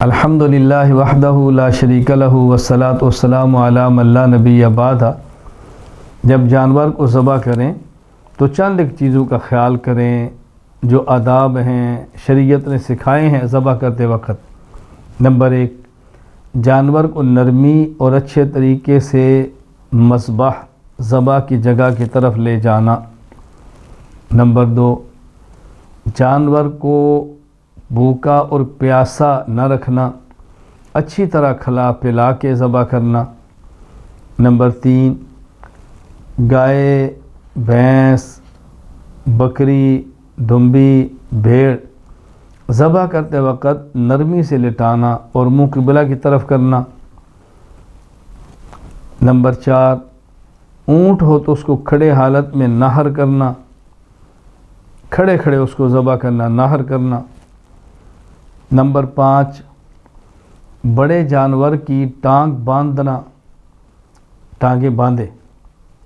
الحمدللہ وحدہ لا شریک لہ والصلاۃ والسلام علی من لا نبی بعدہ۔ جب جانور کو ذبح کریں تو چند ایک چیزوں کا خیال کریں جو آداب ہیں شریعت نے سکھائے ہیں ذبح کرتے وقت۔ نمبر 1، جانور کو نرمی اور اچھے طریقے سے مذبح ذبح کی جگہ کی طرف لے جانا۔ نمبر 2، جانور کو بھوکا اور پیاسا نہ رکھنا، اچھی طرح کھلا پلا کے ذبح کرنا۔ نمبر 3، گائے، بھینس، بکری، دمبی، بھیڑ ذبح کرتے وقت نرمی سے لٹانا اور منہ قبلہ کی طرف کرنا۔ نمبر 4، اونٹ ہو تو اس کو کھڑے حالت میں نہر کرنا، کھڑے کھڑے اس کو ذبح کرنا، نہر کرنا۔ نمبر 5، بڑے جانور کی ٹانگ باندھنا، ٹانگیں باندھے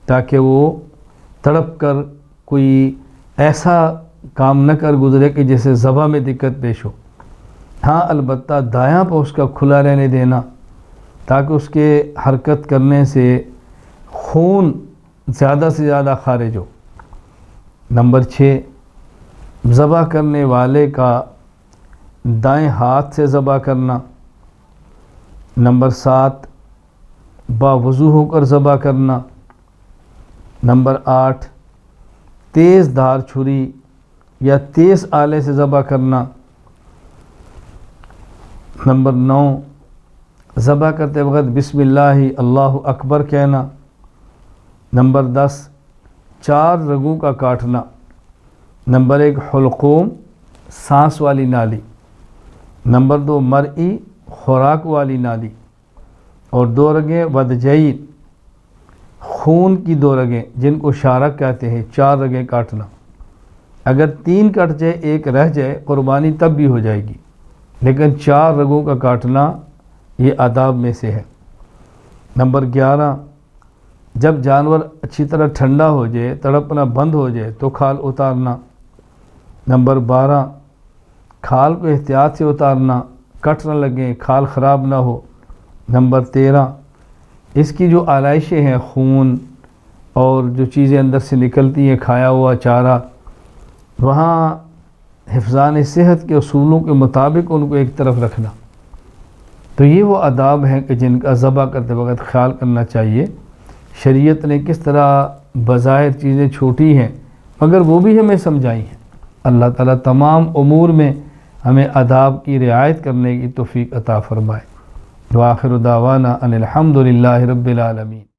تاکہ وہ تڑپ کر کوئی ایسا کام نہ کر گزرے کہ جسے ذبح میں دقت پیش ہو۔ ہاں البتہ دایاں پہ اس کا کھلا رہنے دینا تاکہ اس کے حرکت کرنے سے خون زیادہ سے زیادہ خارج ہو۔ نمبر 6، ذبح کرنے والے کا دائیں ہاتھ سے ذبح کرنا۔ نمبر 7، باوضو ہو کر ذبح کرنا۔ نمبر 8، تیز دھار چھری یا تیز آلے سے ذبح کرنا۔ نمبر 9، ذبح کرتے وقت بسم اللہ اللہ اکبر کہنا۔ نمبر 10، 4 رگوں کا کاٹنا۔ نمبر 1، حلقوم، سانس والی نالی۔ نمبر 2، مرئی، خوراک والی نالی، اور 2 رگیں ودجین، خون کی 2 رگیں جن کو شارک کہتے ہیں، 4 رگیں کاٹنا۔ اگر 3 کٹ جائے 1 رہ جائے قربانی تب بھی ہو جائے گی، لیکن 4 رگوں کا کاٹنا یہ آداب میں سے ہے۔ نمبر 11، جب جانور اچھی طرح ٹھنڈا ہو جائے، تڑپنا بند ہو جائے تو کھال اتارنا۔ نمبر 12، کھال کو احتیاط سے اتارنا، کٹ نہ لگیں، کھال خراب نہ ہو۔ نمبر 13، اس کی جو آلائشیں ہیں، خون اور جو چیزیں اندر سے نکلتی ہیں، کھایا ہوا چارہ، وہاں حفظان صحت کے اصولوں کے مطابق ان کو ایک طرف رکھنا۔ تو یہ وہ آداب ہیں کہ جن کا ذبح کرتے وقت خیال کرنا چاہیے۔ شریعت نے کس طرح بظاہر چیزیں چھوٹی ہیں مگر وہ بھی ہمیں سمجھائی ہیں۔ اللہ تعالیٰ تمام امور میں ہمیں آداب کی رعایت کرنے کی توفیق عطا فرمائے۔ وآخر دعوانا ان الحمد للہ رب العالمین۔